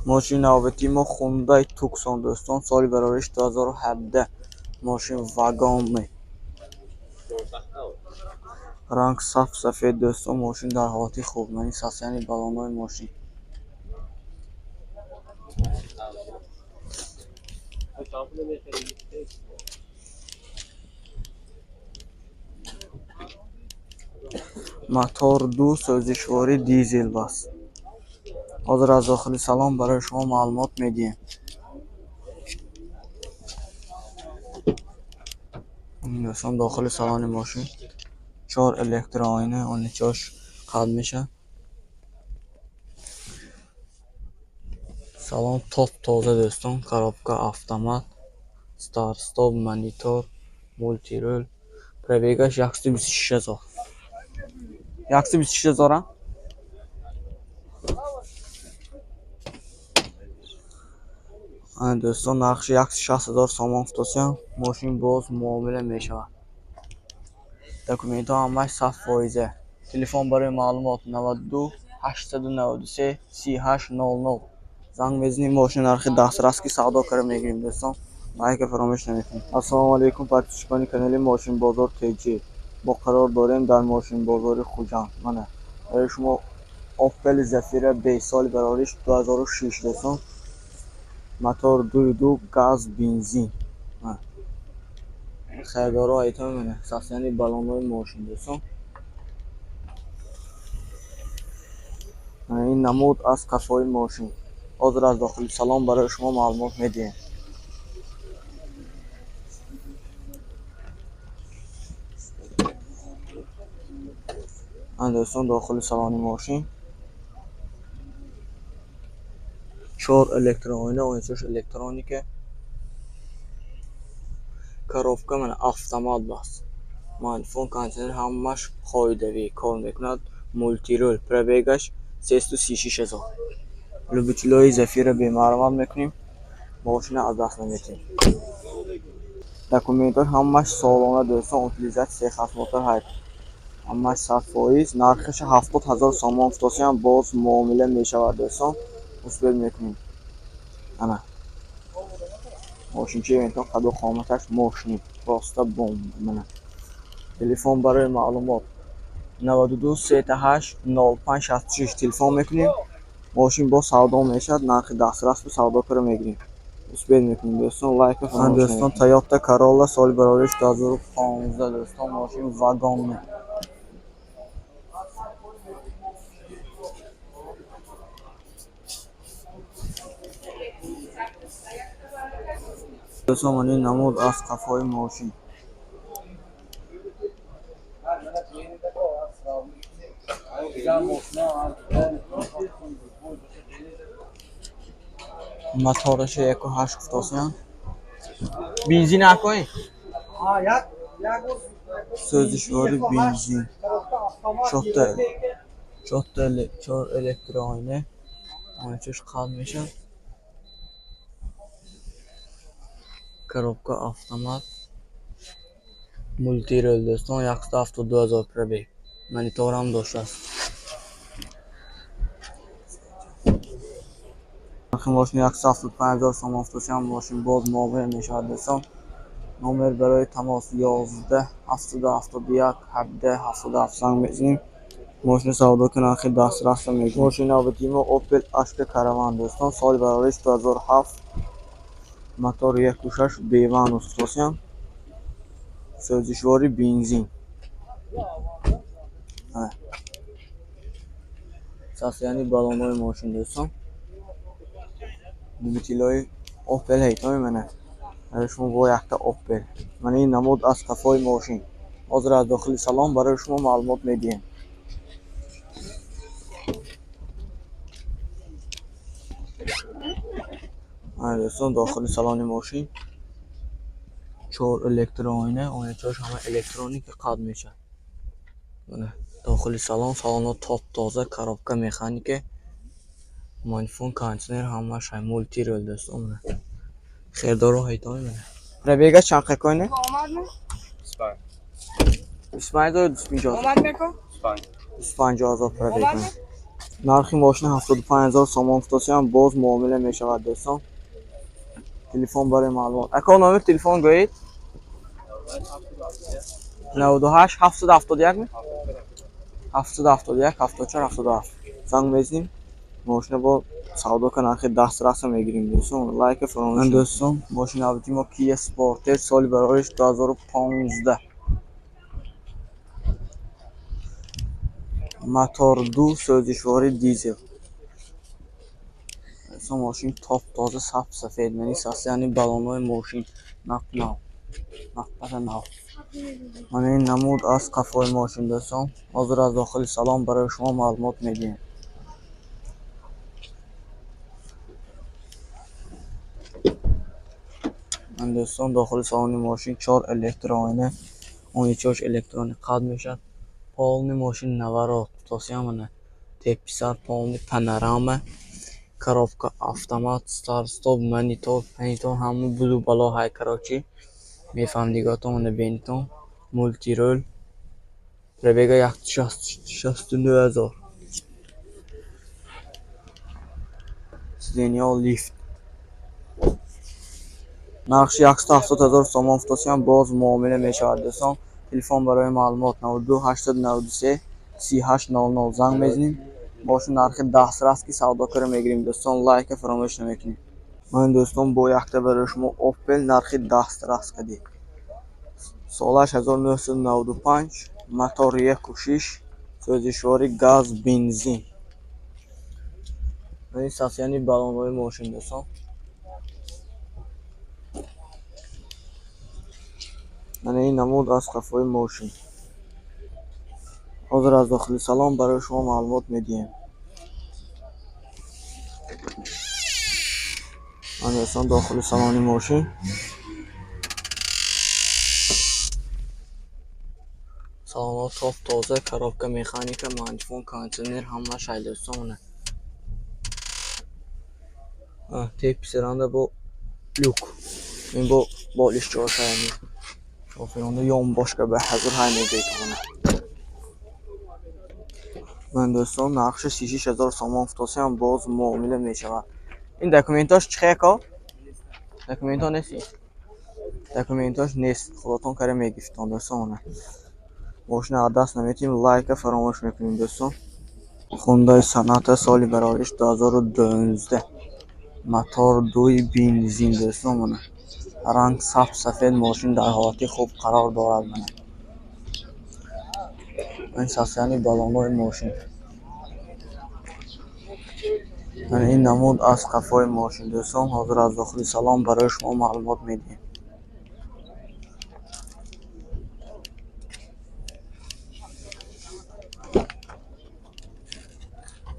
ماشین نوبتی ما خوندای توکسون دوستان، سال برایش 2017. ماشین واگامه، رنگ صاف سفید دوستان. ماشین در حالت خوب، یعنی ساسیانی بالانای ماشین. موتور دو، سوزشواری دیزل بس. حاضر از داخل سالن برای شما معلومات میدیم. دوستان داخل سالن ماشین 4 الکتر آینه، آن چاش قد میشه. سالن топ тоза دوستان. коробка автомат، старт стоп, монитор, мультируль. пробегаш 126000. 126000 دوستان نقش 160000 сомон футосиям. ماشین باز معامله میشود. دکومنت ها همش صف فایزه. تلفن برای معلومات 92 893 3800. زنگ بزنید. ماشین نرخ دسترس کی سودا کرده میگیریم دوستان. لایک فراموش نکنید. السلام علیکم. پادشکانی کانال ماشین بازار تیجی. با قرار داریم در ماشین بازار خوجند. من برای شما اوپل زفیر 20 سال برایش 2006 دوستان. موتور 2 گاز بنزین. خیردارا ایتام منه. ساسیانی بالانای ماشین دوستان. این نمود از کفای ماشین. حاضر از داخل سالن برای شما معلومات میدیم. دوستان داخل سالن ماشین 4 الکتر آینه، آینچش الکترونیکه. коробка من автомат بس. مایلفون کانتینر همش خایدوی کار میکند. مولتی رول. پربیگش 336000. لوبیتلوی زفیر بیمارمات میکنیم. ماشین از دست نمیتیم. دکومنت‌ها همش سالانه دوستان. اوتیلیزاسیون خاص موتور هست. همش صف فایز. نرخش 70000 سومون فوتوسیام. باز معامله میشود دوستان. اصبر میکنیم. انا ماشین چه اینطور قد و قامتش ماشینی راسته بوم. من تلفن برای معلومات 92 38 05 66 تلفن میکنیم. ماشین با سودا میشد. نرخ دسترس به سودا کرده میگیریم. اصبر میکنیم دوستان. لایک فراموش نکنید. دوستان تویوتا کارولا سال برایش 2015 دوستان. ماشین واگن. دوستان من این نمود از قفای ماشین. موتورش 1.8 فوتوسیام. بنزین اکوی سوزشواری بنزین. 4 الکتر آینه، آینچش قد میشه. коробка автомат, مولتی رول دوستان. 172000 پربیگ. монитор هم داشته است. ماشین 175000 سومون فروشم. ماشین باز معامله میشود دوستان. نمبر برای تماس 11 7071 17 77 زنگ بزنیم. ماشین سودا کنه. نرخ دسترس میگیم. ماشین نوبتی ما اوپل اشک کاروان دوستان. سال برایش 2007. موتور 1.6 بیوان فوتوسیام. سوزشواری بنزین. ساسیانی بالانای ماشین دوستان. لوبیتلوی اوپل هیتای منه. شما با یکتا اوپل. من این نمود از کفای ماشین. حاضر از داخل سالن برای شما معلومات میدیم. دوستان داخل سالن ماشین 4 الکتر آینه، آینچاش همه الکترونیک قد میشه. داخل سالن топ тоза. коробка механике. مایلفون کانتینر همش های. مولتی رول دوستان. خیردارو هایتای منه. پربیگش چند قکاینه؟ 25000 250,000 پربیگ. нархи мошин 75000 сомон футосиям боз муомила мешавад дӯстон. телефон барои маълумот. Ако номер телефон гӯед? 98 771 771 74 77. занг мезанем. мошина бо савдо ка нархи даст раса мегирем дӯстон. лайк фаромӯш дӯстон. мошина авти мо Kia Sportage соли барориш 2015. мотор 2 сӯзишвори дизел. Эса мошин топ тоза сабз сафед мани сасяни балонои мошин нав. Ман ин намуд аз қафои мошин дӯстон. ҳозир аз дохили салон барои шумо маълумот медиҳем. ман дӯстон дохили салони мошин 4 электроойна, оничош электрони қад мешад. полни мошин наворот тосиамана. тепписар полни панорама, коробка автомат, старт стоп, монитор ҳамун буду бало ҳай карочи мефаҳмдиготон бенитон, мультирол, пробега 169000. сиденьё лифт. нархи 170000 сомон футосиям боз муомила мешавад дӯстон. телефон барои маълумот 92 893 3800 занг мезанем. мошин нархи дастрас ки савдо кара мегирем дӯстон. лайка фаромӯш намекунем. ман дӯстон бо якта барои шумо Opel нархи дастрас кардем. солаш 1995, мотор 1.6, сӯзишвори газ бензин. ин сасяни балонои мошин дӯстон. ман ин намуд аз қафои мошин. ҳозир аз дохили салон барои шумо маълумот медиҳем. ман дӯстон дохили салони мошин. салонот топ тоза, коробка механика, мантифон, кондитсионер ҳама шай дӯстон. тепписаранда бо люк. ин бо болиш чоршаями. шофиронда ём бошка ба ҳазур ҳай мегӯйтавона. ман дӯстон нархи 36000 сомон футосиям боз муомила мешавад. ин документош чихеко? документон неси? документош нест. худотон кара мегифтон дӯстон. мошина аз даст наметим. лайка фаромӯш мекунем дӯстон. Hyundai Sonata соли барориш 2012. мотор 2 бензин дӯстон. ранг сабз сафед мошин дар ҳолати хуб қарор дорад. ин сасяни балонои мошин. ин намуд аз қафои мошин дӯстон. ҳозир аз дохили салон барои шумо маълумот медиҳем.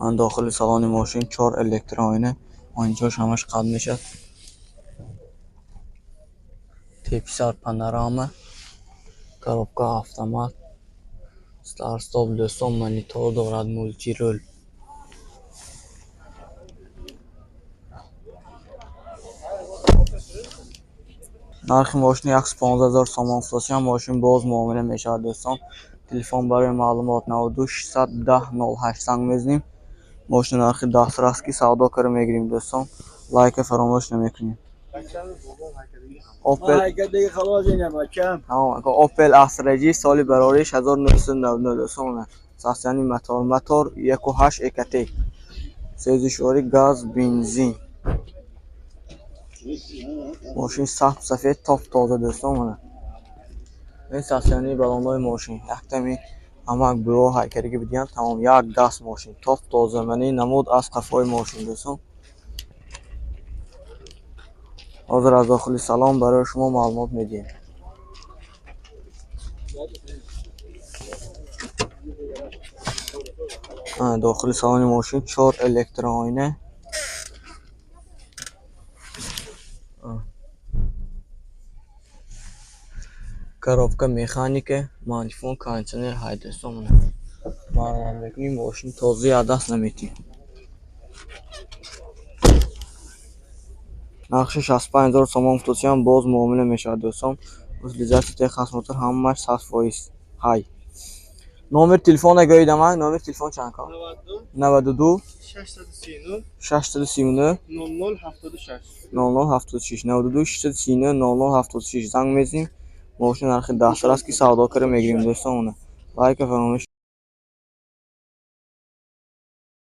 ман дохили салони мошин 4 электроойна, онҷош ҳамаш қад мешад. тепписар панорама, коробка автомат, старт стоп дӯстон, монитор дорад, мультирол. нархи мошини 15000 сомон футосиям мошин боз муомила мешавад дӯстон. телефон барои маълумот 92 610 08 занг мезанем. мошина нархи дастрас ки савдо кара мегирем дӯстон. лайка фаромӯш намекунем. Opel Astra соли барориш 1990 дӯстон. сасяни мотор 1.8 EKT, сӯзишвори газ бензин. мошин сабз сафед топ тоза дӯстон. ин сасяни балонои мошин. яктами амак бюро ҳайкариги бидиям тамом як даст мошин топ тоза. мани намуд аз қафои мошин дӯстон. ҳозир аз дохили салон барои шумо маълумот медиҳем. дохили салони мошин 4 электроойна, коробка механика, мантифон, кондитсионер ҳай дӯстон. маълумот мекунем мошин тозаи аз даст наметем. нархи 65000 сомон футосиям боз муомила мешавад дӯстон. утилизатсия техосмотр ҳамаш 100% ҳай. номер телефона гӯидамак, номер телефон чанд кор? 92 639 0076 92 639 0076 занг мезанем. Мошин нархи 10 сар аст ки савдо карда мегирем дӯстон. лайк ва фаромӯш